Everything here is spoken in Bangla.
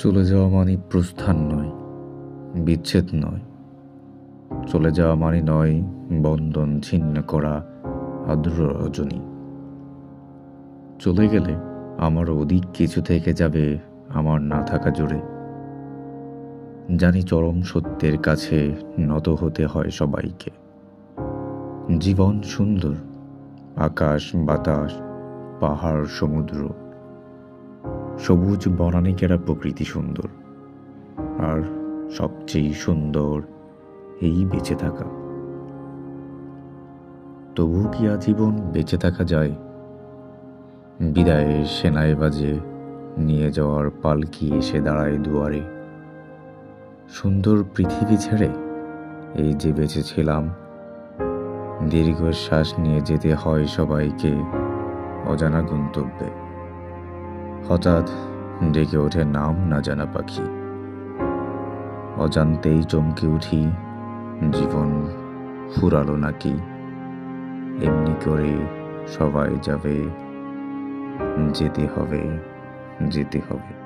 চলে যাওয়া মানে প্রস্থান নয়, বিচ্ছেদ নয়। চলে যাওয়া মানে নয় বন্ধন ছিন্ন করা আর্দ্র রজনী। চলে গেলে আমার অধিক কিছু থেকে যাবে আমার না থাকা জুড়ে। জানি চরম সত্যের কাছে নত হতে হয় সবাইকে। জীবন সুন্দর, আকাশ বাতাস, পাহাড় সমুদ্র, সবুজ বনানীকেরা প্রকৃতি সুন্দর। আর সবচেয়ে সুন্দর এই বেঁচে থাকা। তবু কি আজীবন বেঁচে থাকা যায়? বিদায়ের সেনাই বাজে, নিয়ে যাওয়ার পালকি এসে দাঁড়ায় দুয়ারে। সুন্দর পৃথিবী ছেড়ে এই যে বেঁচেছিলাম, দীর্ঘশ্বাস নিয়ে যেতে হয় সবাইকে অজানা গন্তব্যে। হঠাৎ ডেকে ওঠে নাম না জানা পাখি। অজান্তেই চমকে উঠি, জীবন ফুরালো নাকি? এমনি করে সবাই যাবে, যেতে হবে, যেতে হবে।